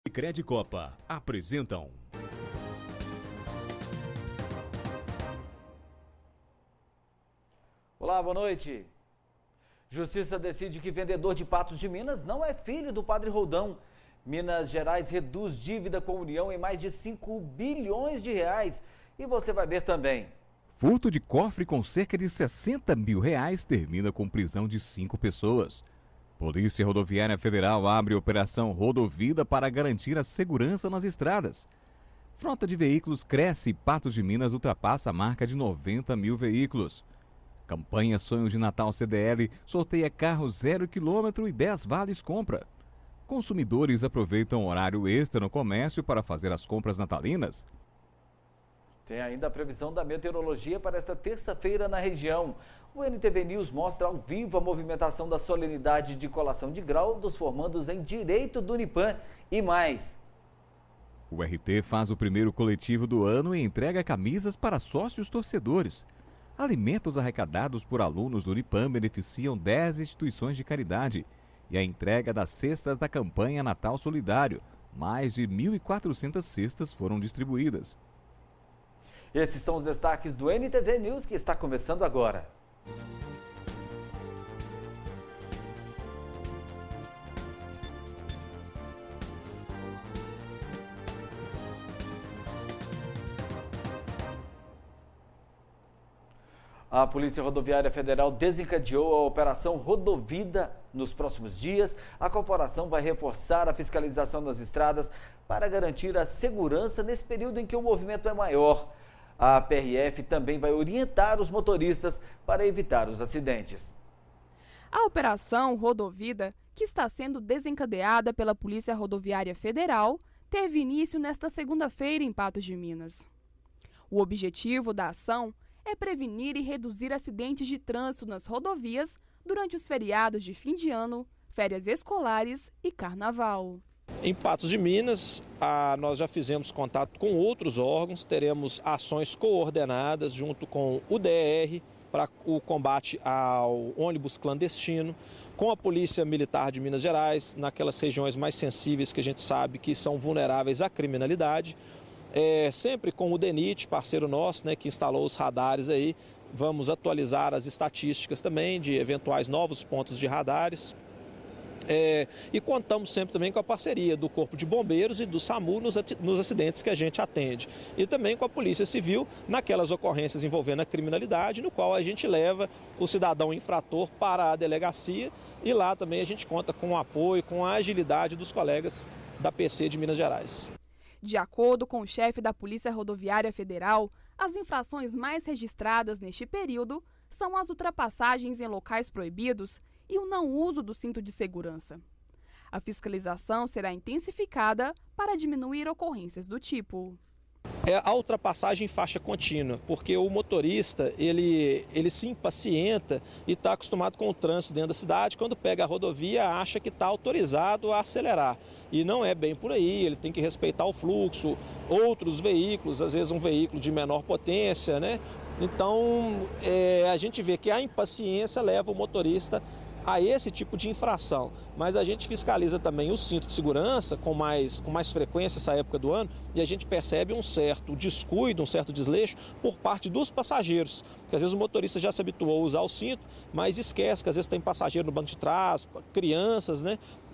Sicredi Copa apresentam. Olá, boa noite. Justiça decide que vendedor de Patos de Minas não é filho do Padre Roldão. Minas Gerais reduz dívida com a União em mais de 5 bilhões de reais. E você vai ver também. Furto de cofre com cerca de 60 mil reais termina com prisão de 5 pessoas. Polícia Rodoviária Federal abre operação Rodovida para garantir a segurança nas estradas. Frota de veículos cresce e Patos de Minas ultrapassa a marca de 90 mil veículos. Campanha Sonhos de Natal CDL sorteia carro 0 km e 10 vales compra. Consumidores aproveitam horário extra no comércio para fazer as compras natalinas. Tem ainda a previsão da meteorologia para esta terça-feira na região. O NTV News mostra ao vivo a movimentação da solenidade de colação de grau dos formandos em Direito do Unipan e mais. O RT faz o primeiro coletivo do ano e entrega camisas para sócios torcedores. Alimentos arrecadados por alunos do Unipan beneficiam 10 instituições de caridade. E a entrega das cestas da campanha Natal Solidário. Mais de 1.400 cestas foram distribuídas. Esses são os destaques do NTV News que está começando agora. A Polícia Rodoviária Federal desencadeou a Operação Rodovida nos próximos dias. A corporação vai reforçar a fiscalização nas estradas para garantir a segurança nesse período em que o movimento é maior. A PRF também vai orientar os motoristas para evitar os acidentes. A Operação Rodovida, que está sendo desencadeada pela Polícia Rodoviária Federal, teve início nesta segunda-feira em Patos de Minas. O objetivo da ação é prevenir e reduzir acidentes de trânsito nas rodovias durante os feriados de fim de ano, férias escolares e carnaval. Em Patos de Minas, nós já fizemos contato com outros órgãos, teremos ações coordenadas junto com o DR para o combate ao ônibus clandestino, com a Polícia Militar de Minas Gerais, naquelas regiões mais sensíveis que a gente sabe que são vulneráveis à criminalidade. Sempre com o DENIT, parceiro nosso, que instalou os radares aí. Vamos atualizar as estatísticas também de eventuais novos pontos de radares. E contamos sempre também com a parceria do Corpo de Bombeiros e do SAMU nos acidentes que a gente atende. E também com a Polícia Civil naquelas ocorrências envolvendo a criminalidade, no qual a gente leva o cidadão infrator para a delegacia e lá também a gente conta com o apoio, com a agilidade dos colegas da PC de Minas Gerais. De acordo com o chefe da Polícia Rodoviária Federal, as infrações mais registradas neste período são as ultrapassagens em locais proibidos e o não uso do cinto de segurança. A fiscalização será intensificada para diminuir ocorrências do tipo. A ultrapassagem em faixa contínua, porque o motorista ele se impacienta e está acostumado com o trânsito dentro da cidade. Quando pega a rodovia, acha que está autorizado a acelerar. E não é bem por aí, ele tem que respeitar o fluxo, outros veículos, às vezes um veículo de menor potência, Então, a gente vê que a impaciência leva o motorista a esse tipo de infração, mas a gente fiscaliza também o cinto de segurança com mais frequência essa época do ano e a gente percebe um certo descuido, um certo desleixo por parte dos passageiros, que às vezes o motorista já se habituou a usar o cinto, mas esquece que às vezes tem passageiro no banco de trás, crianças,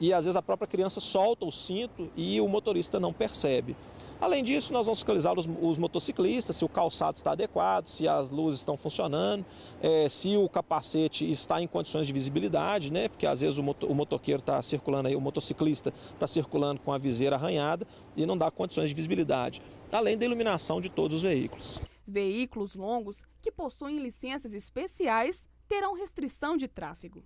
e às vezes a própria criança solta o cinto e o motorista não percebe. Além disso, nós vamos fiscalizar os motociclistas, se o calçado está adequado, se as luzes estão funcionando, se o capacete está em condições de visibilidade, porque às vezes o motoqueiro está circulando aí, o motociclista está circulando com a viseira arranhada e não dá condições de visibilidade, além da iluminação de todos os veículos. Veículos longos que possuem licenças especiais terão restrição de tráfego.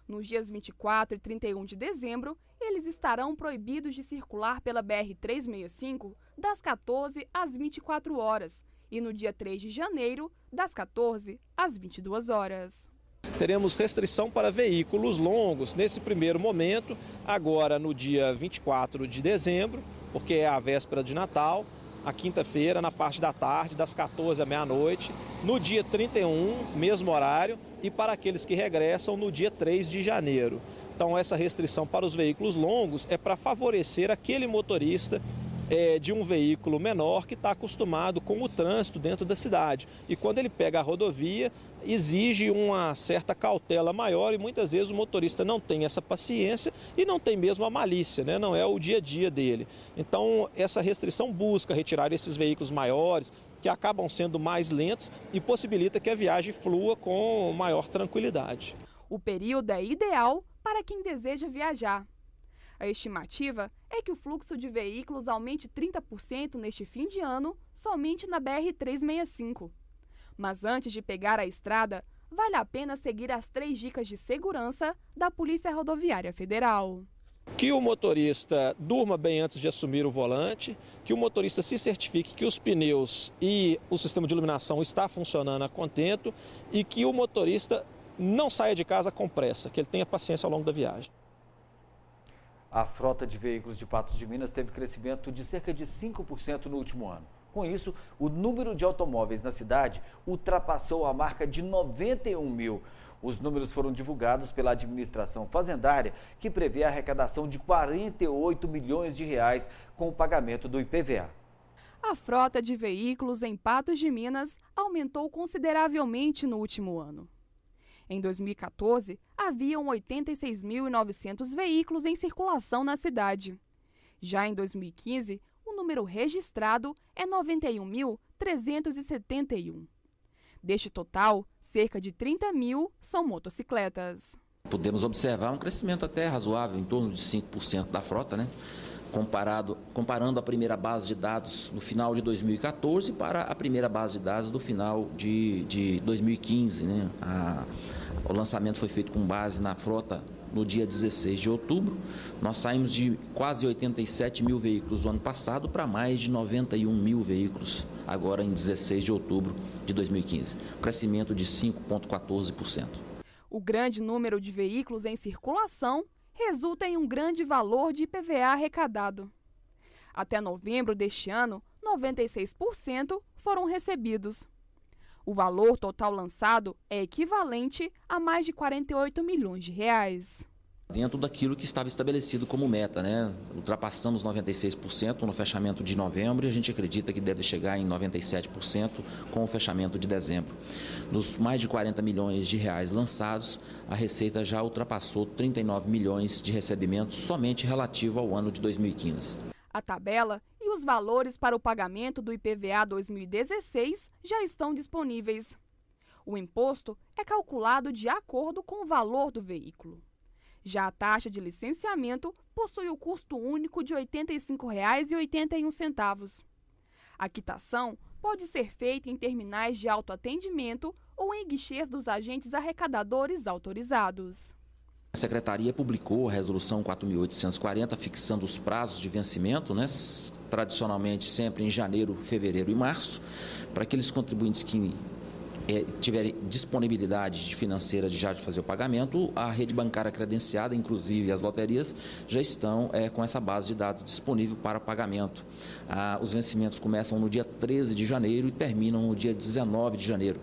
Nos dias 24 e 31 de dezembro, eles estarão proibidos de circular pela BR-365 das 14 às 24 horas e no dia 3 de janeiro, das 14 às 22 horas. Teremos restrição para veículos longos nesse primeiro momento, agora no dia 24 de dezembro, porque é a véspera de Natal, a quinta-feira, na parte da tarde, das 14 à meia-noite, no dia 31, mesmo horário, e para aqueles que regressam no dia 3 de janeiro. Então essa restrição para os veículos longos é para favorecer aquele motorista de um veículo menor que está acostumado com o trânsito dentro da cidade. E quando ele pega a rodovia, exige uma certa cautela maior e muitas vezes o motorista não tem essa paciência e não tem mesmo a malícia, né? Não é o dia a dia dele. Então essa restrição busca retirar esses veículos maiores, que acabam sendo mais lentos e possibilita que a viagem flua com maior tranquilidade. O período é ideal para quem deseja viajar. A estimativa é que o fluxo de veículos aumente 30% neste fim de ano somente na BR-365. Mas antes de pegar a estrada, vale a pena seguir as 3 dicas de segurança da Polícia Rodoviária Federal. Que o motorista durma bem antes de assumir o volante, que o motorista se certifique que os pneus e o sistema de iluminação está funcionando a contento e que o motorista não saia de casa com pressa, que ele tenha paciência ao longo da viagem. A frota de veículos de Patos de Minas teve crescimento de cerca de 5% no último ano. Com isso, o número de automóveis na cidade ultrapassou a marca de 91 mil. Os números foram divulgados pela administração fazendária, que prevê a arrecadação de 48 milhões de reais com o pagamento do IPVA. A frota de veículos em Patos de Minas aumentou consideravelmente no último ano. Em 2014, haviam 86.900 veículos em circulação na cidade. Já em 2015, o número registrado é 91.371. Deste total, cerca de 30 mil são motocicletas. Podemos observar um crescimento até razoável, em torno de 5% da frota, né? Comparando a primeira base de dados no final de 2014 para a primeira base de dados do final de 2015. Né? O lançamento foi feito com base na frota no dia 16 de outubro. Nós saímos de quase 87 mil veículos no ano passado para mais de 91 mil veículos agora em 16 de outubro de 2015. Crescimento de 5,14%. O grande número de veículos em circulação resulta em um grande valor de IPVA arrecadado. Até novembro deste ano, 96% foram recebidos. O valor total lançado é equivalente a mais de 48 milhões de reais. Dentro daquilo que estava estabelecido como meta, né? Ultrapassamos 96% no fechamento de novembro e a gente acredita que deve chegar em 97% com o fechamento de dezembro. Nos mais de 40 milhões de reais lançados, a Receita já ultrapassou 39 milhões de recebimentos somente relativo ao ano de 2015. A tabela e os valores para o pagamento do IPVA 2016 já estão disponíveis. O imposto é calculado de acordo com o valor do veículo. Já a taxa de licenciamento possui o custo único de R$ 85,81. A quitação pode ser feita em terminais de autoatendimento ou em guichês dos agentes arrecadadores autorizados. A Secretaria publicou a Resolução 4.840, fixando os prazos de vencimento, né, tradicionalmente sempre em janeiro, fevereiro e março, para aqueles contribuintes que tiverem disponibilidade financeira de fazer o pagamento. A rede bancária credenciada, inclusive as loterias, já estão com essa base de dados disponível para pagamento. Os vencimentos começam no dia 13 de janeiro e terminam no dia 19 de janeiro.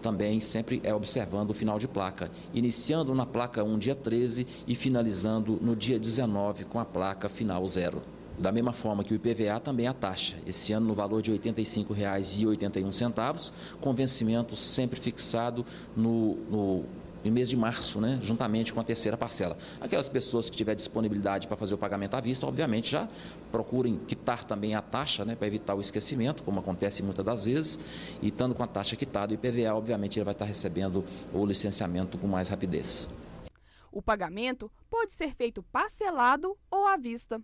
Também sempre observando o final de placa, iniciando na placa 1 dia 13 e finalizando no dia 19 com a placa final 0. Da mesma forma que o IPVA, também a taxa, esse ano no valor de R$ 85,81, com vencimento sempre fixado no mês de março, né, juntamente com a terceira parcela. Aquelas pessoas que tiverem disponibilidade para fazer o pagamento à vista, obviamente já procurem quitar também a taxa, né, para evitar o esquecimento, como acontece muitas das vezes, e estando com a taxa quitada, o IPVA, obviamente, ele vai estar recebendo o licenciamento com mais rapidez. O pagamento pode ser feito parcelado ou à vista.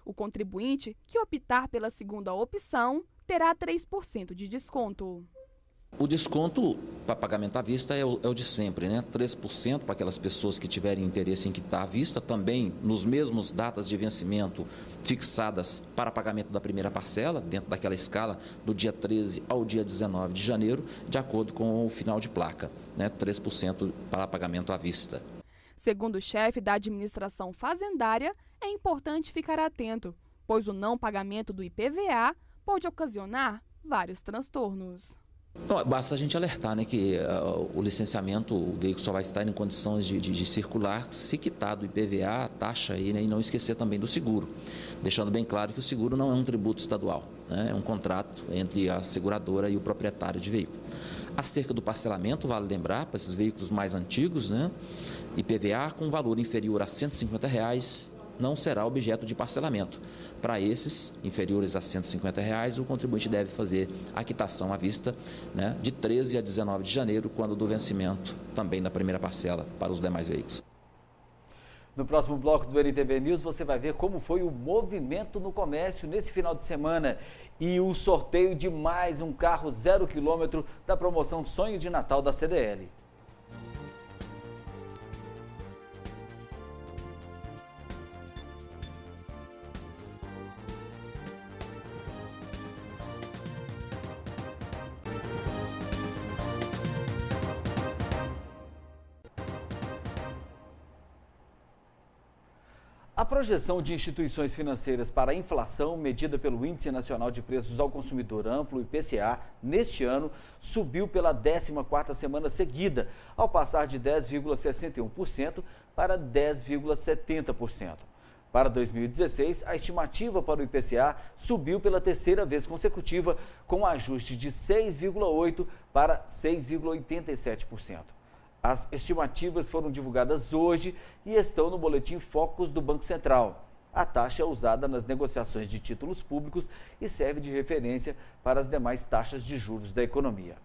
O contribuinte que optar pela segunda opção terá 3% de desconto. O desconto para pagamento à vista é o de sempre, né? 3% para aquelas pessoas que tiverem interesse em quitar à vista, também nos mesmos datas de vencimento fixadas para pagamento da primeira parcela, dentro daquela escala do dia 13 ao dia 19 de janeiro, de acordo com o final de placa, né? 3% para pagamento à vista. Segundo o chefe da administração fazendária, é importante ficar atento, pois o não pagamento do IPVA pode ocasionar vários transtornos. Então, basta a gente alertar, né, que o licenciamento, o veículo só vai estar em condições de circular se quitar do IPVA, a taxa aí, né, e não esquecer também do seguro. Deixando bem claro que o seguro não é um tributo estadual, né, é um contrato entre a seguradora e o proprietário de veículo. Acerca do parcelamento, vale lembrar, para esses veículos mais antigos, né, IPVA com valor inferior a R$ 150 não será objeto de parcelamento. Para esses inferiores a R$ 150, o contribuinte deve fazer a quitação à vista, né, de 13 a 19 de janeiro, quando do vencimento também da primeira parcela para os demais veículos. No próximo bloco do NTV News, você vai ver como foi o movimento no comércio nesse final de semana e o sorteio de mais um carro 0 km da promoção Sonho de Natal da CDL. A projeção de instituições financeiras para a inflação, medida pelo Índice Nacional de Preços ao Consumidor Amplo, IPCA, neste ano, subiu pela 14ª semana seguida, ao passar de 10,61% para 10,70%. Para 2016, a estimativa para o IPCA subiu pela terceira vez consecutiva, com um ajuste de 6,8% para 6,87%. As estimativas foram divulgadas hoje e estão no boletim Focus do Banco Central. A taxa é usada nas negociações de títulos públicos e serve de referência para as demais taxas de juros da economia.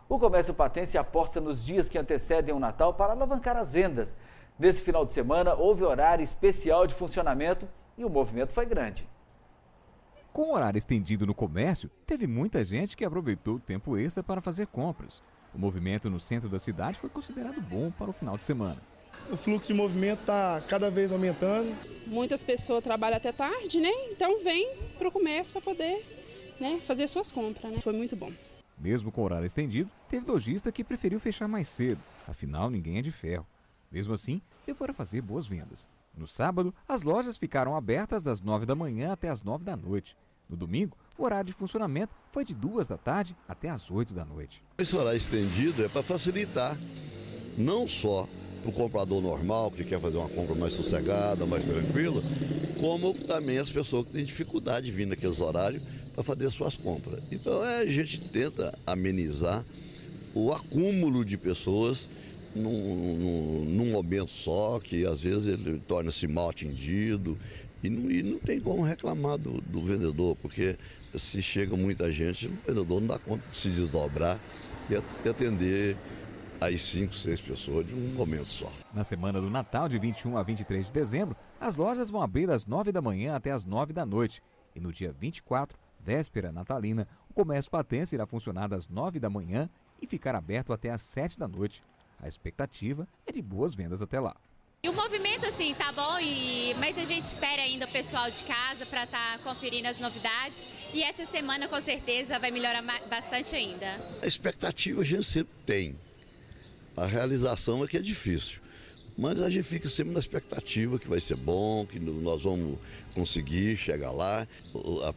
O comércio patense aposta nos dias que antecedem o Natal para alavancar as vendas. Nesse final de semana, houve horário especial de funcionamento e o movimento foi grande. Com o horário estendido no comércio, teve muita gente que aproveitou o tempo extra para fazer compras. O movimento no centro da cidade foi considerado bom para o final de semana. O fluxo de movimento está cada vez aumentando. Muitas pessoas trabalham até tarde, né? Então vem para o comércio para poder, né, fazer suas compras, né? Foi muito bom. Mesmo com o horário estendido, teve lojista que preferiu fechar mais cedo. Afinal, ninguém é de ferro. Mesmo assim, deu para fazer boas vendas. No sábado, as lojas ficaram abertas das 9 da manhã até as 9 da noite. No domingo, o horário de funcionamento foi de 2 da tarde até as 8 da noite. Esse horário estendido é para facilitar, não só para o comprador normal, que quer fazer uma compra mais sossegada, mais tranquila, como também as pessoas que têm dificuldade de vir naqueles horários para fazer suas compras. Então a gente tenta amenizar o acúmulo de pessoas num momento só, que às vezes ele torna-se mal atendido. E não tem como reclamar do vendedor, porque se chega muita gente, o vendedor não dá conta de se desdobrar e atender as 5, 6 pessoas de um momento só. Na semana do Natal, de 21 a 23 de dezembro, as lojas vão abrir das 9 da manhã até as 9 da noite. E no dia 24, véspera natalina, o comércio patense irá funcionar das 9 da manhã e ficar aberto até as 7 da noite. A expectativa é de boas vendas até lá. E o movimento, assim, tá bom, mas a gente espera ainda o pessoal de casa para estar conferindo as novidades. E essa semana, com certeza, vai melhorar bastante ainda. A expectativa a gente sempre tem. A realização é que é difícil. Mas a gente fica sempre na expectativa que vai ser bom, que nós vamos conseguir chegar lá.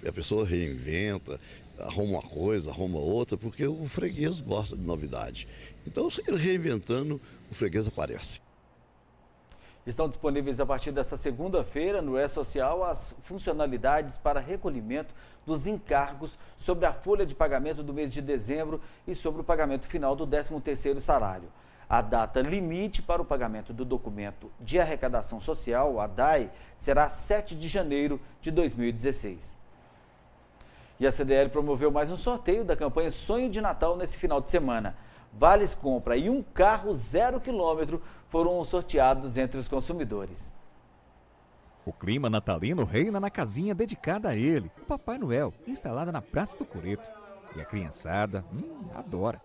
A pessoa reinventa, arruma uma coisa, arruma outra, porque o freguês gosta de novidade. Então, ele reinventando, o freguês aparece. Estão disponíveis a partir desta segunda-feira no E-Social as funcionalidades para recolhimento dos encargos sobre a folha de pagamento do mês de dezembro e sobre o pagamento final do 13º salário. A data limite para o pagamento do documento de arrecadação social, a DAI, será 7 de janeiro de 2016. E a CDL promoveu mais um sorteio da campanha Sonho de Natal nesse final de semana. Vales compra e um carro 0 km foram sorteados entre os consumidores. O clima natalino reina na casinha dedicada a ele, o Papai Noel, instalada na Praça do Coreto. E a criançada, adora.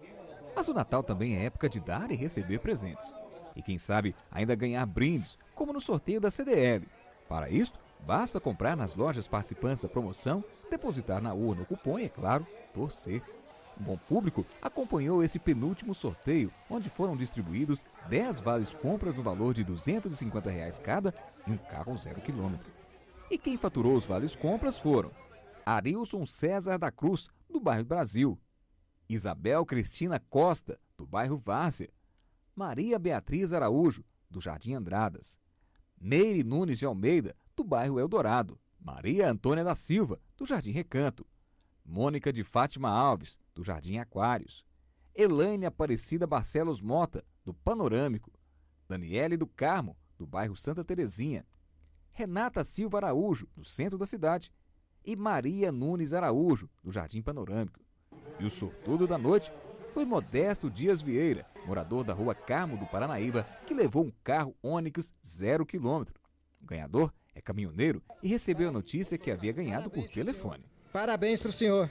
Mas o Natal também é época de dar e receber presentes. E quem sabe ainda ganhar brindes, como no sorteio da CDL. Para isso, basta comprar nas lojas participantes da promoção, depositar na urna o cupom e, é claro, torcer. O Bom Público acompanhou esse penúltimo sorteio, onde foram distribuídos 10 vales compras no valor de R$ 250 cada e um carro 0 km. E quem faturou os vales compras foram Arilson César da Cruz, do bairro Brasil, Isabel Cristina Costa, do bairro Várzea, Maria Beatriz Araújo, do Jardim Andradas, Meire Nunes de Almeida, do bairro Eldorado, Maria Antônia da Silva, do Jardim Recanto, Mônica de Fátima Alves, do Jardim Aquários, Elaine Aparecida Barcelos Mota, do Panorâmico, Daniele do Carmo, do bairro Santa Terezinha, Renata Silva Araújo, do centro da cidade, e Maria Nunes Araújo, do Jardim Panorâmico. E o sortudo da noite foi Modesto Dias Vieira, morador da rua Carmo do Paranaíba, que levou um carro Onix 0 km. O ganhador é caminhoneiro e recebeu a notícia que havia ganhado por telefone. Parabéns para o senhor.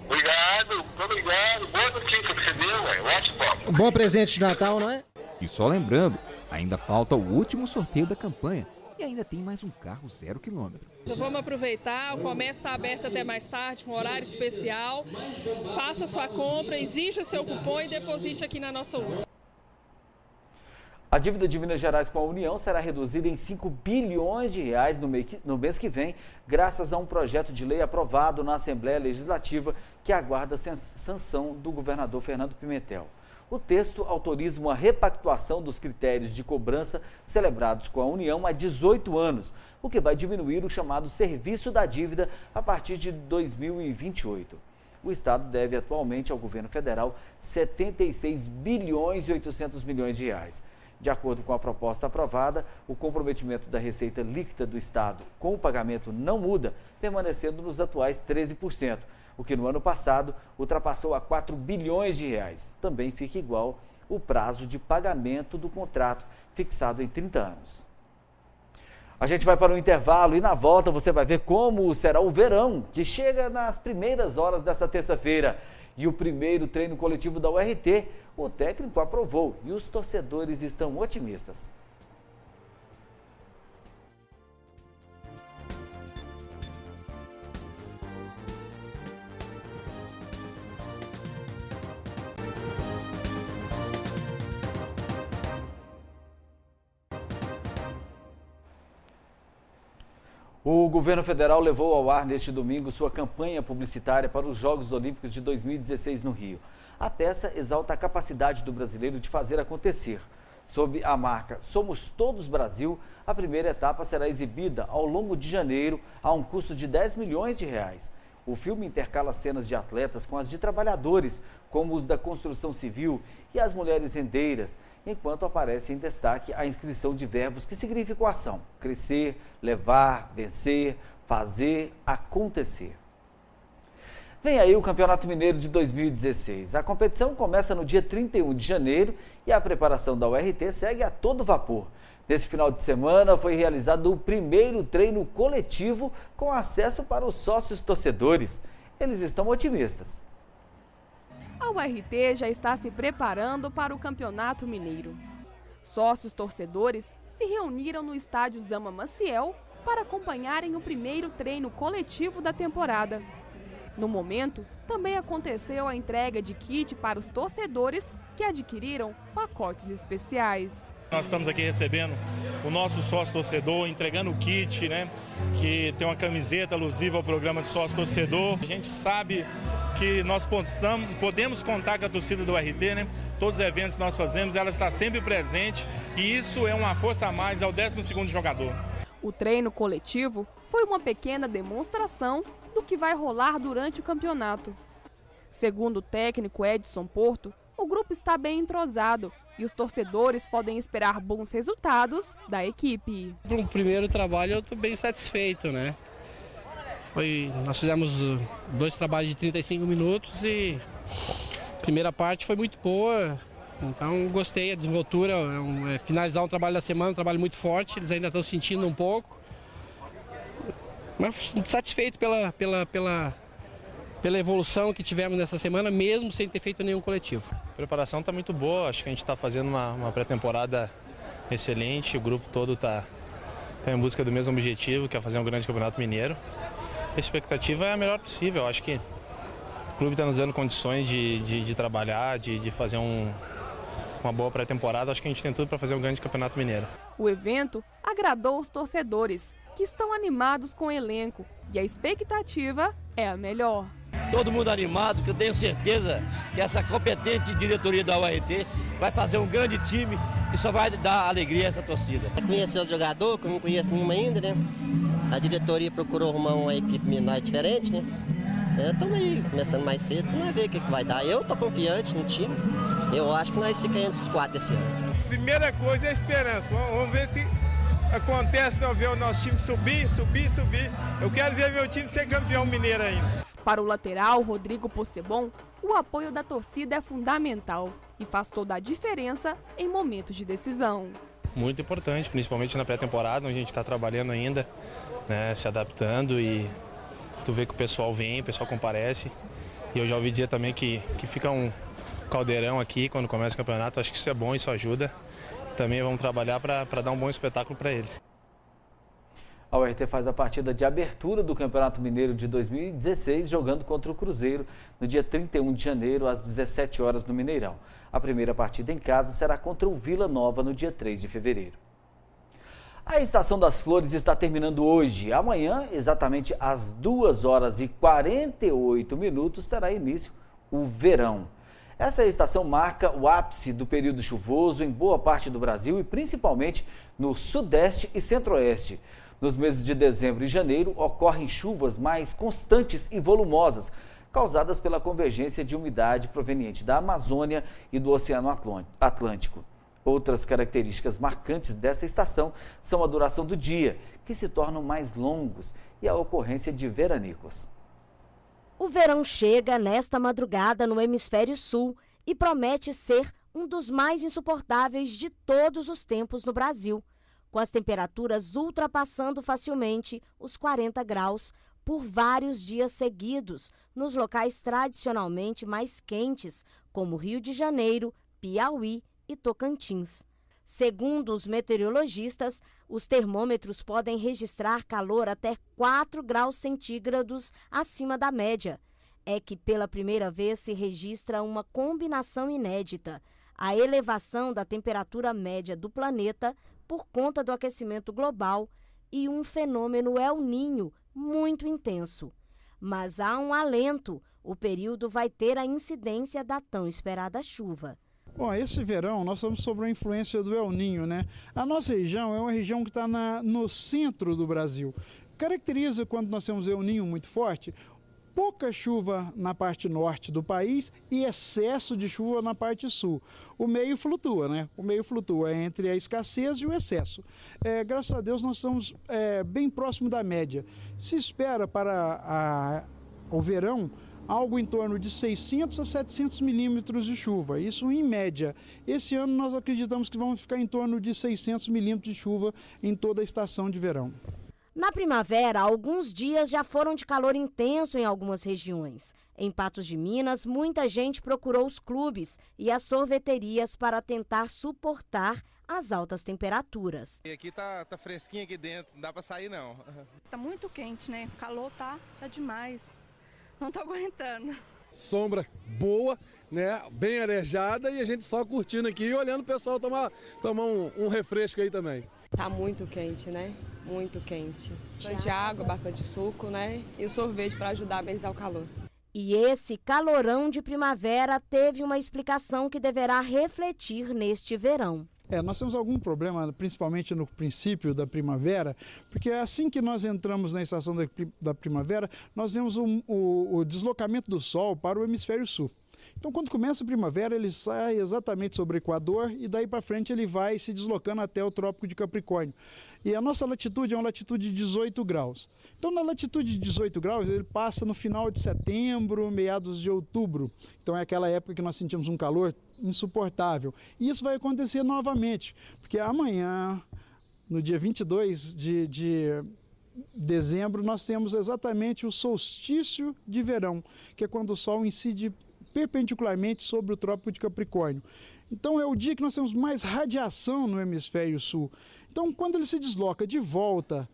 Obrigado, muito obrigado. Boa notícia que você deu, ótimo. Um bom presente de Natal, não é? E só lembrando, ainda falta o último sorteio da campanha e ainda tem mais um carro 0 km. Vamos aproveitar, o comércio está aberto até mais tarde, um horário especial. Faça sua compra, exija seu cupom e deposite aqui na nossa urna. A dívida de Minas Gerais com a União será reduzida em 5 bilhões de reais no mês que vem, graças a um projeto de lei aprovado na Assembleia Legislativa que aguarda sanção do governador Fernando Pimentel. O texto autoriza uma repactuação dos critérios de cobrança celebrados com a União há 18 anos, o que vai diminuir o chamado serviço da dívida a partir de 2028. O Estado deve atualmente ao governo federal 76 bilhões e 800 milhões de reais. De acordo com a proposta aprovada, o comprometimento da receita líquida do Estado com o pagamento não muda, permanecendo nos atuais 13%, o que no ano passado ultrapassou a 4 bilhões de reais. Também fica igual o prazo de pagamento do contrato, fixado em 30 anos. A gente vai para um intervalo e na volta você vai ver como será o verão, que chega nas primeiras horas desta terça-feira. E o primeiro treino coletivo da URT, o técnico aprovou e os torcedores estão otimistas. O governo federal levou ao ar neste domingo sua campanha publicitária para os Jogos Olímpicos de 2016 no Rio. A peça exalta a capacidade do brasileiro de fazer acontecer. Sob a marca Somos Todos Brasil, a primeira etapa será exibida ao longo de janeiro a um custo de 10 milhões de reais. O filme intercala cenas de atletas com as de trabalhadores, como os da construção civil e as mulheres rendeiras, enquanto aparece em destaque a inscrição de verbos que significam ação: crescer, levar, vencer, fazer, acontecer. Vem aí o Campeonato Mineiro de 2016. A competição começa no dia 31 de janeiro e a preparação da URT segue a todo vapor. Nesse final de semana foi realizado o primeiro treino coletivo com acesso para os sócios torcedores. Eles estão otimistas. A URT já está se preparando para o Campeonato Mineiro. Sócios torcedores se reuniram no estádio Zama Maciel para acompanharem o primeiro treino coletivo da temporada. No momento, também aconteceu a entrega de kit para os torcedores que adquiriram pacotes especiais. Nós estamos aqui recebendo o nosso sócio torcedor, entregando o kit, né? Que tem uma camiseta alusiva ao programa de sócio torcedor. A gente sabe que nós podemos contar com a torcida do URT, né? Todos os eventos que nós fazemos, ela está sempre presente e isso é uma força a mais ao 12º jogador. O treino coletivo foi uma pequena demonstração do que vai rolar durante o campeonato. Segundo o técnico Edson Porto, o grupo está bem entrosado e os torcedores podem esperar bons resultados da equipe. Para um primeiro trabalho eu estou bem satisfeito, né? Nós fizemos 2 trabalhos de 35 minutos e a primeira parte foi muito boa, então gostei, a desenvoltura, finalizar um trabalho da semana, um trabalho muito forte, eles ainda estão sentindo um pouco, mas satisfeito pela evolução que tivemos nessa semana, mesmo sem ter feito nenhum coletivo. A preparação está muito boa, acho que a gente está fazendo uma pré-temporada excelente, o grupo todo está em busca do mesmo objetivo, que é fazer um grande campeonato mineiro. A expectativa é a melhor possível, acho que o clube está nos dando condições de trabalhar, de fazer uma boa pré-temporada, acho que a gente tem tudo para fazer um grande campeonato mineiro. O evento agradou os torcedores, que estão animados com o elenco, e a expectativa é a melhor. Todo mundo animado, que eu tenho certeza que essa competente diretoria da URT vai fazer um grande time e só vai dar alegria a essa torcida. Conhecer o jogador, que eu não conheço nenhum ainda, né? A diretoria procurou arrumar uma equipe menor diferente, né? Estamos aí começando mais cedo, vamos ver o que vai dar. Eu tô confiante no time, eu acho que nós ficamos entre os 4 esse ano. Primeira coisa é a esperança, vamos ver se acontece não ver o nosso time subir. Eu quero ver meu time ser campeão mineiro ainda. Para o lateral Rodrigo Possebon, o apoio da torcida é fundamental e faz toda a diferença em momentos de decisão. Muito importante, principalmente na pré-temporada, onde a gente está trabalhando ainda, né, se adaptando, e tu vê que o pessoal vem, o pessoal comparece. E eu já ouvi dizer também que fica um caldeirão aqui quando começa o campeonato. Acho que isso é bom, isso ajuda. Também vamos trabalhar para dar um bom espetáculo para eles. A URT faz a partida de abertura do Campeonato Mineiro de 2016, jogando contra o Cruzeiro no dia 31 de janeiro, às 17 horas no Mineirão. A primeira partida em casa será contra o Vila Nova no dia 3 de fevereiro. A Estação das Flores está terminando hoje. Amanhã, exatamente às 2h48, terá início o verão. Essa estação marca o ápice do período chuvoso em boa parte do Brasil e principalmente no Sudeste e Centro-Oeste. Nos meses de dezembro e janeiro, ocorrem chuvas mais constantes e volumosas, causadas pela convergência de umidade proveniente da Amazônia e do Oceano Atlântico. Outras características marcantes dessa estação são a duração do dia, que se tornam mais longos, e a ocorrência de veranicos. O verão chega nesta madrugada no hemisfério sul e promete ser um dos mais insuportáveis de todos os tempos no Brasil, com as temperaturas ultrapassando facilmente os 40 graus por vários dias seguidos nos locais tradicionalmente mais quentes, como Rio de Janeiro, Piauí e Tocantins. Segundo os meteorologistas, os termômetros podem registrar calor até 4 graus centígrados acima da média. É que pela primeira vez se registra uma combinação inédita: a elevação da temperatura média do planeta por conta do aquecimento global e um fenômeno El Niño muito intenso. Mas há um alento: o período vai ter a incidência da tão esperada chuva. Bom, esse verão nós estamos sob a influência do El Niño, né? A nossa região é uma região que está no centro do Brasil. Caracteriza quando nós temos El Niño muito forte, pouca chuva na parte norte do país e excesso de chuva na parte sul. O meio flutua, né? O meio flutua entre a escassez e o excesso. Graças a Deus nós estamos bem próximo da média. Se espera para o verão algo em torno de 600 a 700 milímetros de chuva, isso em média. Esse ano nós acreditamos que vamos ficar em torno de 600 milímetros de chuva em toda a estação de verão. Na primavera, alguns dias já foram de calor intenso em algumas regiões. Em Patos de Minas, muita gente procurou os clubes e as sorveterias para tentar suportar as altas temperaturas. E aqui tá fresquinho aqui dentro, não dá para sair não. Tá muito quente, né? O calor tá demais. Não tô aguentando. Sombra boa, né? Bem arejada, e a gente só curtindo aqui e olhando o pessoal tomar um refresco aí também. Tá muito quente, né? Muito quente. Bastante água, bastante suco, né? E o sorvete para ajudar a amenizar o calor. E esse calorão de primavera teve uma explicação que deverá refletir neste verão. Nós temos algum problema, principalmente no princípio da primavera, porque assim que nós entramos na estação da primavera, nós vemos o deslocamento do Sol para o hemisfério sul. Então, quando começa a primavera, ele sai exatamente sobre o Equador e daí para frente ele vai se deslocando até o Trópico de Capricórnio. E a nossa latitude é uma latitude de 18 graus. Então, na latitude de 18 graus, ele passa no final de setembro, meados de outubro. Então, é aquela época que nós sentimos um calor insuportável. E isso vai acontecer novamente, porque amanhã, no dia 22 de dezembro, nós temos exatamente o solstício de verão, que é quando o Sol incide perpendicularmente sobre o Trópico de Capricórnio. Então é o dia que nós temos mais radiação no hemisfério sul. Então quando ele se desloca de volta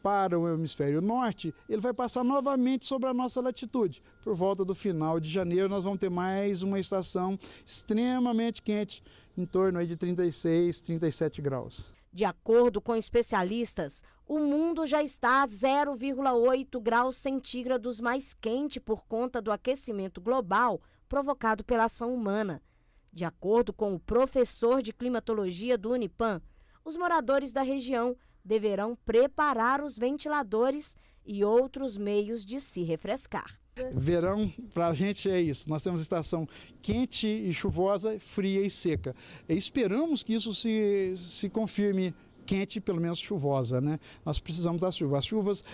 para o hemisfério norte, ele vai passar novamente sobre a nossa latitude. Por volta do final de janeiro nós vamos ter mais uma estação extremamente quente, em torno aí de 36, 37 graus. De acordo com especialistas, o mundo já está a 0,8 graus centígrados mais quente por conta do aquecimento global provocado pela ação humana. De acordo com o professor de climatologia do Unipam, os moradores da região deverão preparar os ventiladores e outros meios de se refrescar. Verão, para a gente é isso, nós temos estação quente e chuvosa, fria e seca. E esperamos que isso se confirme quente, pelo menos chuvosa, né? Nós precisamos das chuvas. As chuvas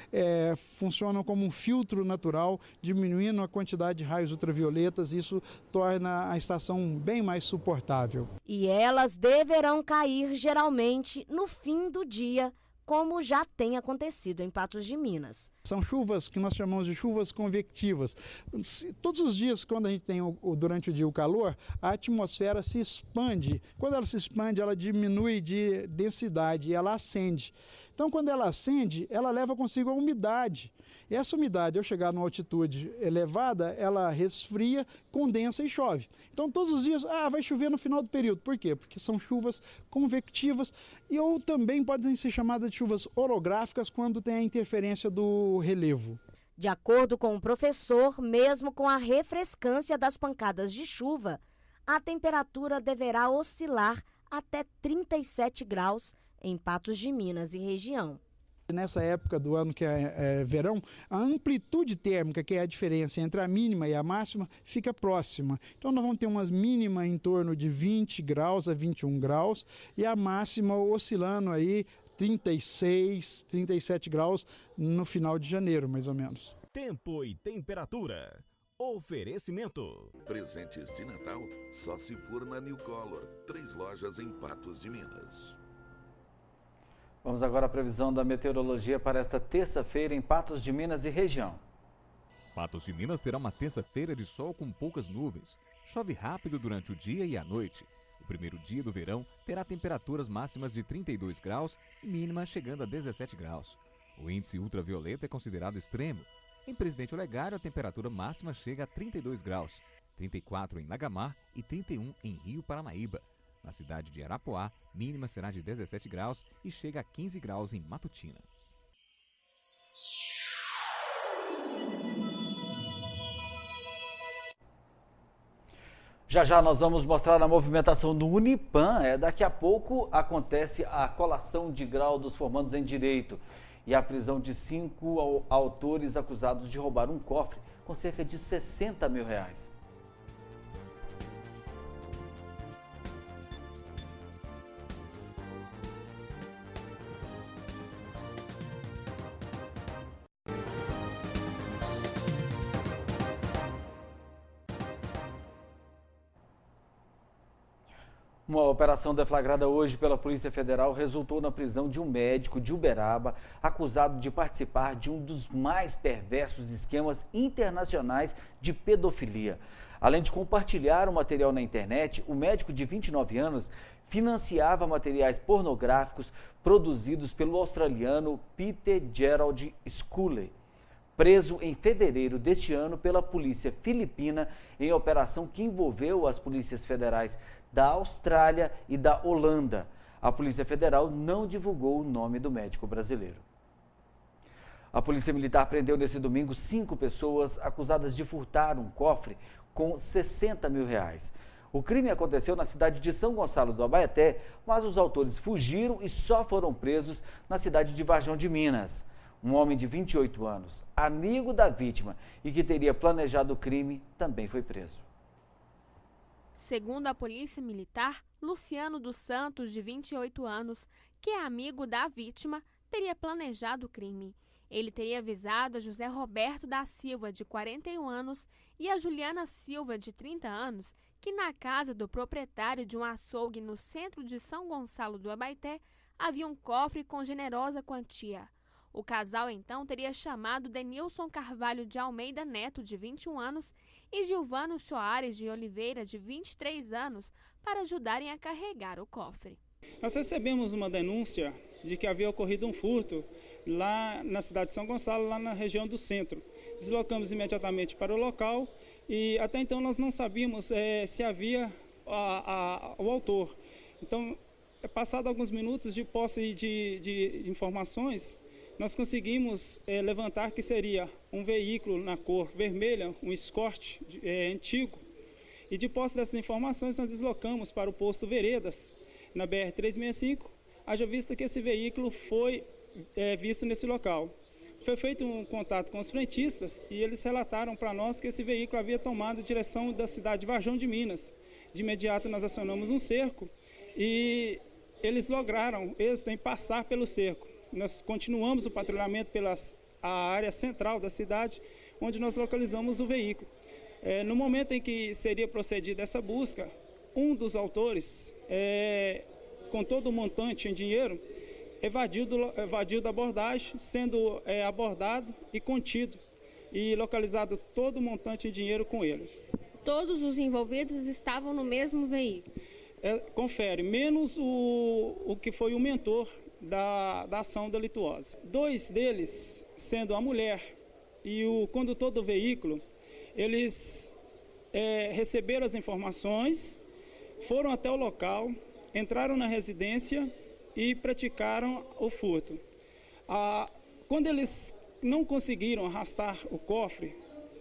funcionam como um filtro natural, diminuindo a quantidade de raios ultravioletas, isso torna a estação bem mais suportável. E elas deverão cair geralmente no fim do dia, como já tem acontecido em Patos de Minas. São chuvas que nós chamamos de chuvas convectivas. Todos os dias, quando a gente tem durante o dia o calor, a atmosfera se expande. Quando ela se expande, ela diminui de densidade e ela acende. Então, quando ela acende, ela leva consigo a umidade. E essa umidade, ao chegar numa altitude elevada, ela resfria, condensa e chove. Então, todos os dias, vai chover no final do período. Por quê? Porque são chuvas convectivas ou também podem ser chamadas de chuvas orográficas quando tem a interferência do relevo. De acordo com o professor, mesmo com a refrescância das pancadas de chuva, a temperatura deverá oscilar até 37 graus em Patos de Minas e região. Nessa época do ano que é verão, a amplitude térmica, que é a diferença entre a mínima e a máxima, fica próxima. Então nós vamos ter uma mínima em torno de 20 graus a 21 graus e a máxima oscilando aí 36, 37 graus no final de janeiro, mais ou menos. Tempo e temperatura. Oferecimento. Presentes de Natal só se for na New Color. 3 lojas em Patos de Minas. Vamos agora à previsão da meteorologia para esta terça-feira em Patos de Minas e região. Patos de Minas terá uma terça-feira de sol com poucas nuvens. Chove rápido durante o dia e a noite. O primeiro dia do verão terá temperaturas máximas de 32 graus e mínima chegando a 17 graus. O índice ultravioleta é considerado extremo. Em Presidente Olegário, a temperatura máxima chega a 32 graus, 34 em Lagamar e 31 em Rio Paranaíba. Na cidade de Arapuá, mínima será de 17 graus e chega a 15 graus em Matutina. Já já nós vamos mostrar a movimentação do Unipam. Daqui a pouco acontece a colação de grau dos formandos em Direito e a prisão de 5 autores acusados de roubar um cofre com cerca de R$60 mil. Uma operação deflagrada hoje pela Polícia Federal resultou na prisão de um médico de Uberaba acusado de participar de um dos mais perversos esquemas internacionais de pedofilia. Além de compartilhar o material na internet, o médico de 29 anos financiava materiais pornográficos produzidos pelo australiano Peter Gerald Scully, preso em fevereiro deste ano pela polícia filipina em operação que envolveu as polícias federais da Austrália e da Holanda. A Polícia Federal não divulgou o nome do médico brasileiro. A Polícia Militar prendeu nesse domingo 5 pessoas acusadas de furtar um cofre com R$60 mil. O crime aconteceu na cidade de São Gonçalo do Abaeté, mas os autores fugiram e só foram presos na cidade de Varjão de Minas. Um homem de 28 anos, amigo da vítima e que teria planejado o crime, também foi preso. Segundo a Polícia Militar, Luciano dos Santos, de 28 anos, que é amigo da vítima, teria planejado o crime. Ele teria avisado a José Roberto da Silva, de 41 anos, e a Juliana Silva, de 30 anos, que na casa do proprietário de um açougue no centro de São Gonçalo do Abaeté havia um cofre com generosa quantia. O casal, então, teria chamado Denilson Carvalho de Almeida Neto, de 21 anos, e Gilvano Soares de Oliveira, de 23 anos, para ajudarem a carregar o cofre. Nós recebemos uma denúncia de que havia ocorrido um furto lá na cidade de São Gonçalo, lá na região do centro. Deslocamos imediatamente para o local e até então nós não sabíamos se havia o autor. Então, passado alguns minutos de posse de informações, nós conseguimos levantar que seria um veículo na cor vermelha, um Escort antigo. E de posse dessas informações, nós deslocamos para o posto Veredas, na BR-365, haja vista que esse veículo foi visto nesse local. Foi feito um contato com os frentistas e eles relataram para nós que esse veículo havia tomado direção da cidade de Varjão de Minas. De imediato nós acionamos um cerco e eles lograram êxito em passar pelo cerco. Nós continuamos o patrulhamento pela área central da cidade, onde nós localizamos o veículo. No momento em que seria procedida essa busca, um dos autores, com todo o montante em dinheiro, evadiu da abordagem, sendo abordado e contido e localizado todo o montante em dinheiro com ele. Todos os envolvidos estavam no mesmo veículo? Confere, menos o que foi o mentor da ação delituosa. 2 deles, sendo a mulher e o condutor do veículo, eles receberam as informações, foram até o local, entraram na residência e praticaram o furto. Quando eles não conseguiram arrastar o cofre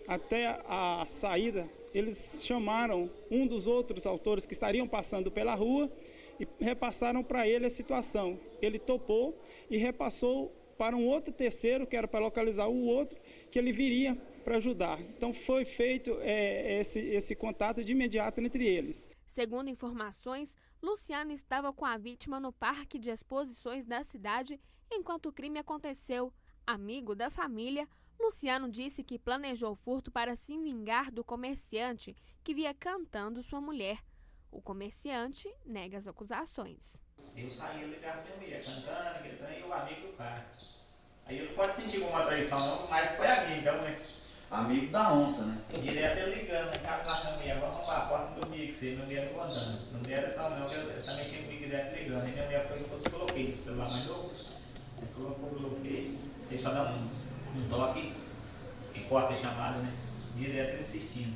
até a saída, eles chamaram um dos outros autores que estariam passando pela rua e repassaram para ele a situação. Ele topou e repassou para um outro terceiro, que era para localizar o outro, que ele viria para ajudar. Então foi feito esse contato de imediato entre eles. Segundo informações, Luciano estava com a vítima no parque de exposições da cidade enquanto o crime aconteceu. Amigo da família, Luciano disse que planejou o furto para se vingar do comerciante que via cantando sua mulher. O comerciante nega as acusações. Eu saí ligado pra minha mulher, cantando, gritando, e o amigo do cara. Aí ele não pode sentir como uma traição não, mas foi amigo, então, né? Amigo da onça, né? Direto ele ligando, em casa lá com a mulher, vamos arrumar a porta do amigo, minha mulher não contando. Não era só não, eu também tinha comigo direto ligando. Aí minha mulher foi que eu coloquei o celular mais novo, aí colocou o bloqueio, ele só dá um toque e corta a chamada, né? Direto ele insistindo.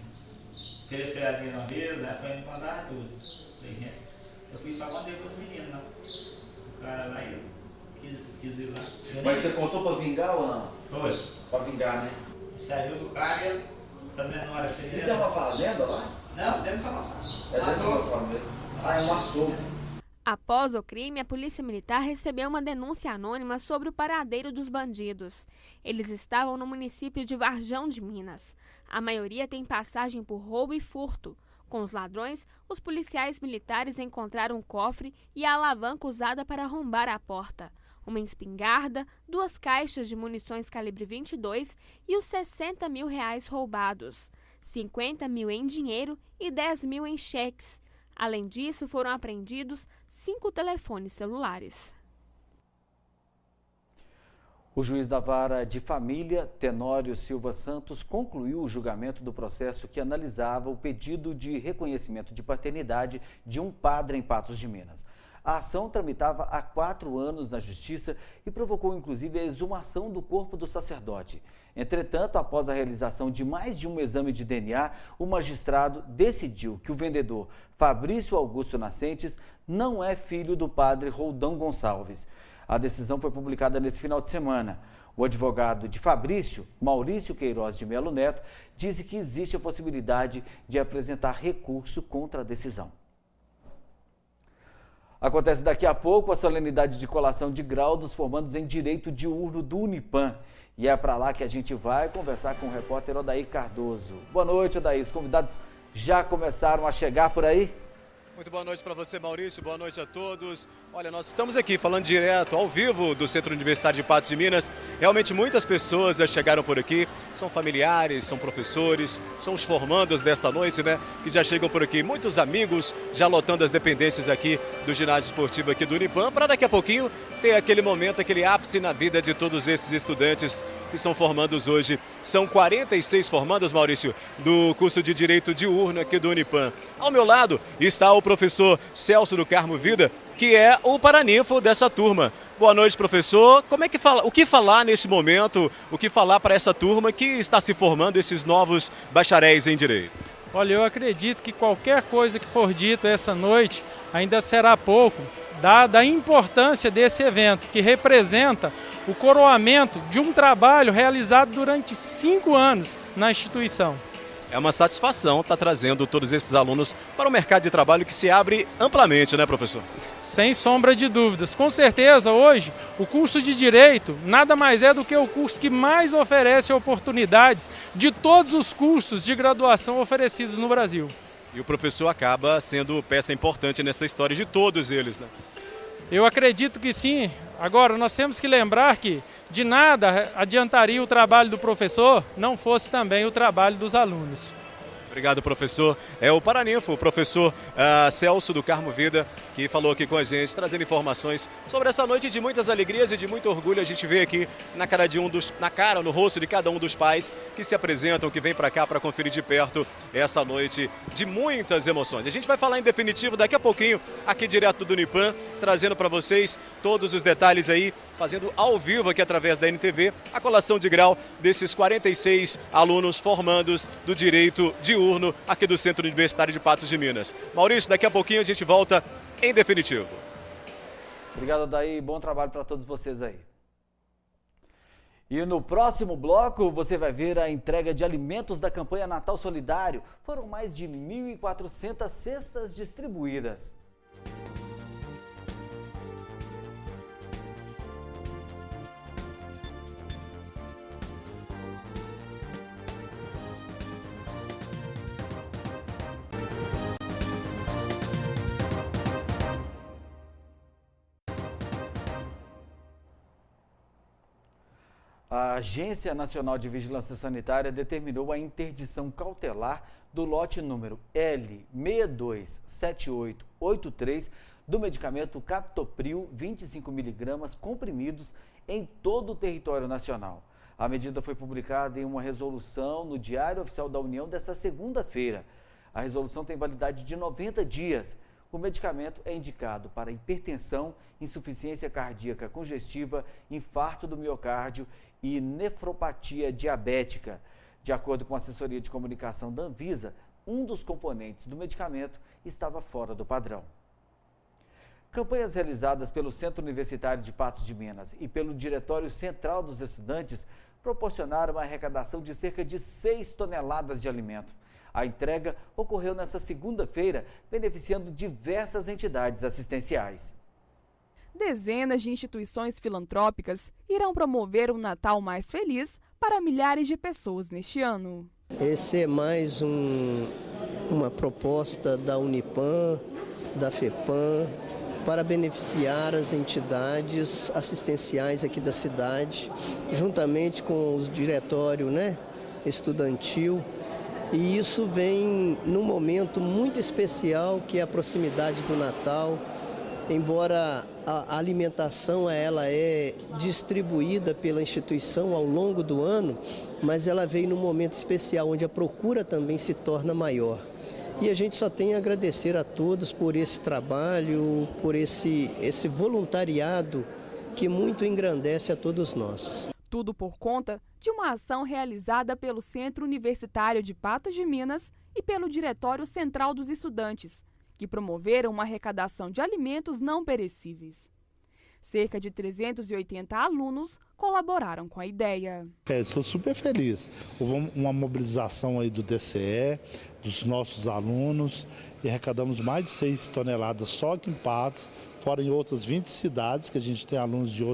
Se ele ser ali uma vez, aí foi me mandar tudo. Falei, gente, eu fui só mandei para os meninos, não. O cara lá eu quis ir lá. Mas você contou para vingar ou não? Foi. Para vingar, né? Saiu do carro e ele fazendo hora que você. Isso é uma fazenda lá? Não, dentro do Samaçá. É dentro do Samaçá mesmo. É um açougue. Após o crime, a Polícia Militar recebeu uma denúncia anônima sobre o paradeiro dos bandidos. Eles estavam no município de Varjão de Minas. A maioria tem passagem por roubo e furto. Com os ladrões, os policiais militares encontraram um cofre e a alavanca usada para arrombar a porta. Uma espingarda, 2 caixas de munições calibre 22 e os R$60 mil roubados. 50 mil em dinheiro e 10 mil em cheques. Além disso, foram apreendidos 5 telefones celulares. O juiz da Vara de Família, Tenório Silva Santos, concluiu o julgamento do processo que analisava o pedido de reconhecimento de paternidade de um padre em Patos de Minas. A ação tramitava há 4 anos na Justiça e provocou inclusive a exumação do corpo do sacerdote. Entretanto, após a realização de mais de um exame de DNA, o magistrado decidiu que o vendedor Fabrício Augusto Nascentes não é filho do padre Roldão Gonçalves. A decisão foi publicada nesse final de semana. O advogado de Fabrício, Maurício Queiroz de Melo Neto, disse que existe a possibilidade de apresentar recurso contra a decisão. Acontece daqui a pouco a solenidade de colação de grau dos formandos em Direito Diurno do Unipam. E é para lá que a gente vai conversar com o repórter Odair Cardoso. Boa noite, Odair. Os convidados já começaram a chegar por aí? Muito boa noite para você, Maurício. Boa noite a todos. Olha, nós estamos aqui falando direto, ao vivo, do Centro Universitário de Patos de Minas. Realmente muitas pessoas já chegaram por aqui. São familiares, são professores, são os formandos dessa noite, né? Que já chegam por aqui. Muitos amigos já lotando as dependências aqui do ginásio esportivo aqui do Unipam, para daqui a pouquinho ter aquele momento, aquele ápice na vida de todos esses estudantes que são formandos hoje. São 46 formandos, Maurício, do curso de Direito Diurno aqui do Unipam. Ao meu lado está o professor Celso do Carmo Vida, que é o paraninfo dessa turma. Boa noite, professor. Como é que fala? O que falar nesse momento? O que falar para essa turma que está se formando, esses novos bacharéis em Direito? Olha, eu acredito que qualquer coisa que for dito essa noite ainda será pouco da importância desse evento, que representa o coroamento de um trabalho realizado durante 5 anos na instituição. É uma satisfação estar trazendo todos esses alunos para o mercado de trabalho que se abre amplamente, né, professor? Sem sombra de dúvidas. Com certeza, hoje, o curso de Direito nada mais é do que o curso que mais oferece oportunidades de todos os cursos de graduação oferecidos no Brasil. E o professor acaba sendo peça importante nessa história de todos eles, né? Eu acredito que sim. Agora, nós temos que lembrar que de nada adiantaria o trabalho do professor não fosse também o trabalho dos alunos. Obrigado, professor. É o Paraninfo, o professor Celso do Carmo Vida, que falou aqui com a gente, trazendo informações sobre essa noite de muitas alegrias e de muito orgulho. A gente vê aqui na cara, no rosto de cada um dos pais que se apresentam, que vem para cá para conferir de perto essa noite de muitas emoções. A gente vai falar em definitivo daqui a pouquinho, aqui direto do Unipan, trazendo para vocês todos os detalhes aí, fazendo ao vivo aqui através da NTV, a colação de grau desses 46 alunos formandos do direito diurno aqui do Centro Universitário de Patos de Minas. Maurício, daqui a pouquinho a gente volta em definitivo. Obrigado, Daí. Bom trabalho para todos vocês aí. E no próximo bloco você vai ver a entrega de alimentos da campanha Natal Solidário. Foram mais de 1.400 cestas distribuídas. A Agência Nacional de Sanitária determinou a interdição cautelar do lote número L627883 do medicamento Captopril 25 mg comprimidos em todo o território nacional. A medida foi publicada em uma resolução no Diário Oficial da União desta segunda-feira. A resolução tem validade de 90 dias. O medicamento é indicado para hipertensão, insuficiência cardíaca congestiva, infarto do miocárdio e nefropatia diabética. De acordo com a assessoria de comunicação da Anvisa, um dos componentes do medicamento estava fora do padrão. Campanhas realizadas pelo Centro Universitário de Patos de Minas e pelo Diretório Central dos Estudantes proporcionaram uma arrecadação de cerca de 6 toneladas de alimento. A entrega ocorreu nesta segunda-feira, beneficiando diversas entidades assistenciais. Dezenas de instituições filantrópicas irão promover um Natal mais feliz para milhares de pessoas neste ano. Esse é mais uma proposta da Unipan, da FEPAM, para beneficiar as entidades assistenciais aqui da cidade, juntamente com o diretório, estudantil. E isso vem num momento muito especial, que é a proximidade do Natal. Embora a alimentação ela é distribuída pela instituição ao longo do ano, mas ela veio num momento especial, onde a procura também se torna maior. E a gente só tem a agradecer a todos por esse trabalho, por esse voluntariado que muito engrandece a todos nós. Tudo por conta de uma ação realizada pelo Centro Universitário de Patos de Minas e pelo Diretório Central dos Estudantes, que promoveram uma arrecadação de alimentos não perecíveis. Cerca de 380 alunos colaboraram com a ideia. Estou super feliz. Houve uma mobilização aí do DCE, dos nossos alunos, e arrecadamos mais de 6 toneladas só aqui em Patos, fora em outras 20 cidades, que a gente tem alunos de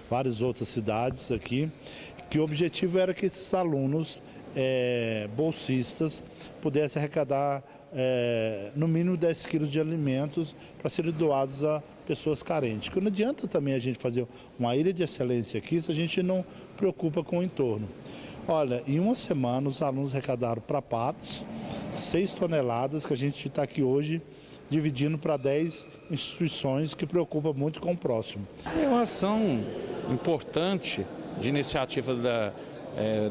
várias outras cidades aqui, que o objetivo era que esses alunos bolsistas pudessem arrecadar no mínimo 10 quilos de alimentos para serem doados a pessoas carentes. Porque não adianta também a gente fazer uma ilha de excelência aqui se a gente não preocupa com o entorno. Olha, em uma semana os alunos arrecadaram para Patos 6 toneladas que a gente está aqui hoje dividindo para 10 instituições que preocupam muito com o próximo. É uma ação importante de iniciativa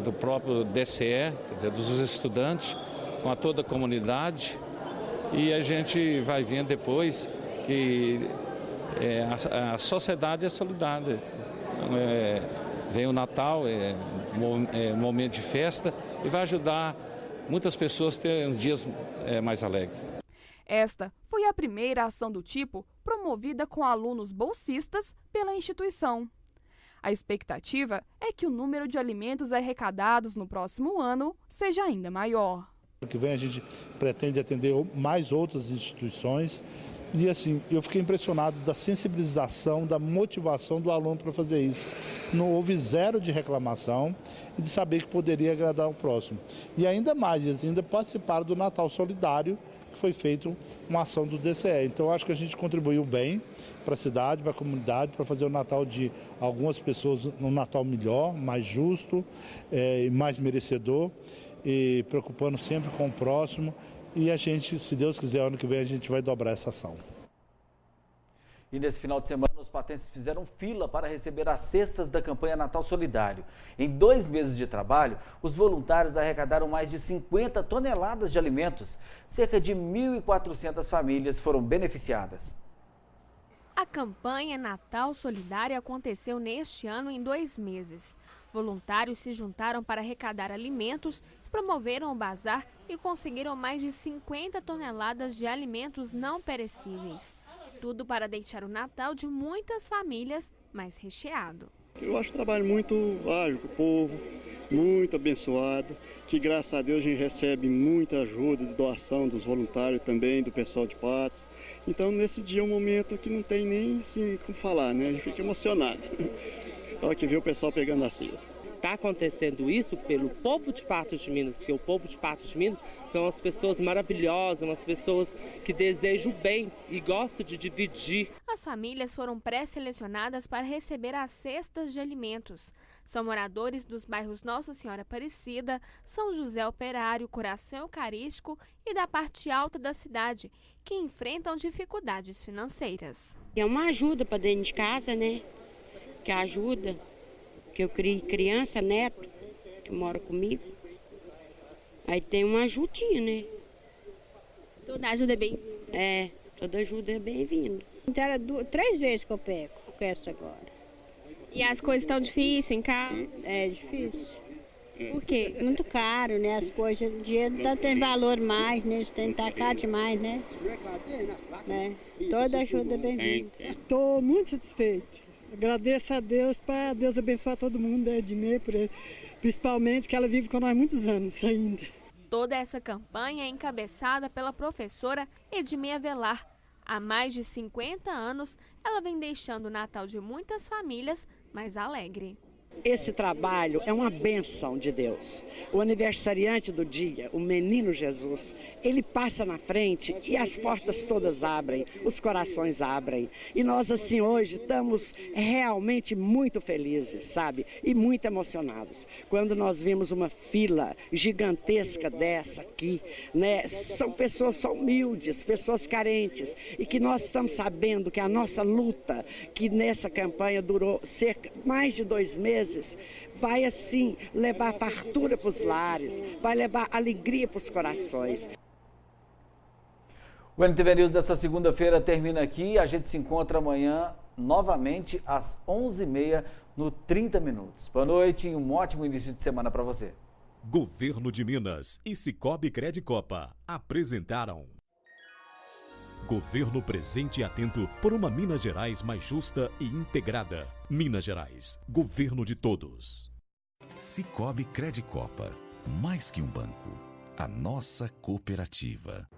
do próprio DCE, quer dizer, dos estudantes, com toda a comunidade, e a gente vai vendo depois que a sociedade é solidária. Vem o Natal, um momento de festa, e vai ajudar muitas pessoas a terem dias mais alegres. Esta foi a primeira ação do tipo promovida com alunos bolsistas pela instituição. A expectativa é que o número de alimentos arrecadados no próximo ano seja ainda maior. Ano que vem a gente pretende atender mais outras instituições e assim, eu fiquei impressionado da sensibilização, da motivação do aluno para fazer isso. Não houve zero de reclamação e de saber que poderia agradar o próximo. E ainda mais, eles ainda participaram do Natal Solidário, que foi feito uma ação do DCE. Então, acho que a gente contribuiu bem para a cidade, para a comunidade, para fazer o Natal de algumas pessoas um Natal melhor, mais justo e mais merecedor, e preocupando sempre com o próximo. E a gente, se Deus quiser, ano que vem a gente vai dobrar essa ação. E nesse final de semana, os patenses fizeram fila para receber as cestas da campanha Natal Solidário. Em 2 meses de trabalho, os voluntários arrecadaram mais de 50 toneladas de alimentos. Cerca de 1.400 famílias foram beneficiadas. A campanha Natal Solidário aconteceu neste ano em 2 meses. Voluntários se juntaram para arrecadar alimentos, promoveram o bazar e conseguiram mais de 50 toneladas de alimentos não perecíveis. Tudo para deixar o Natal de muitas famílias mais recheado. Eu acho o trabalho muito ágil para o povo, muito abençoado, que graças a Deus a gente recebe muita ajuda de doação dos voluntários também, do pessoal de Patos. Então nesse dia é um momento que não tem nem assim como falar, né? A gente fica emocionado. Olha que vê o pessoal pegando a cesta. Está acontecendo isso pelo povo de Patos de Minas, porque o povo de Patos de Minas são as pessoas maravilhosas, umas pessoas que desejam o bem e gostam de dividir. As famílias foram pré-selecionadas para receber as cestas de alimentos. São moradores dos bairros Nossa Senhora Aparecida, São José Operário, Coração Eucarístico e da parte alta da cidade, que enfrentam dificuldades financeiras. É uma ajuda para dentro de casa, né? Que ajuda. Que eu crio criança, neto, que mora comigo. Aí tem uma ajudinha, né? Toda ajuda é bem-vinda. Toda ajuda é bem-vinda. Então era 3 vezes que eu pego com essa agora. E as coisas estão difíceis em casa? É difícil. Por quê? Muito caro, né? As coisas, o dinheiro tem valor mais, né? Isso tem que estar caro demais, né? Toda ajuda é bem-vinda. Estou muito satisfeita. Agradeço a Deus, para Deus abençoar todo mundo, Edmê, principalmente, que ela vive com nós há muitos anos ainda. Toda essa campanha é encabeçada pela professora Edmê Avelar. Há mais de 50 anos, ela vem deixando o Natal de muitas famílias mais alegre. Esse trabalho é uma bênção de Deus. O aniversariante do dia, o menino Jesus, ele passa na frente e as portas todas abrem, os corações abrem. E nós assim hoje estamos realmente muito felizes, sabe? E muito emocionados. Quando nós vimos uma fila gigantesca dessa aqui, né? São pessoas só humildes, pessoas carentes. E que nós estamos sabendo que a nossa luta, que nessa campanha durou mais de 2 meses, vai assim levar fartura para os lares, vai levar alegria para os corações. O NTV News dessa segunda-feira termina aqui. A gente se encontra amanhã novamente às 11h30 no 30 Minutos. Boa noite e um ótimo início de semana para você. Governo de Minas e Sicoob Credicopa apresentaram Governo presente e atento por uma Minas Gerais mais justa e integrada. Minas Gerais, governo de todos. Sicoob Credicopa, mais que um banco, a nossa cooperativa.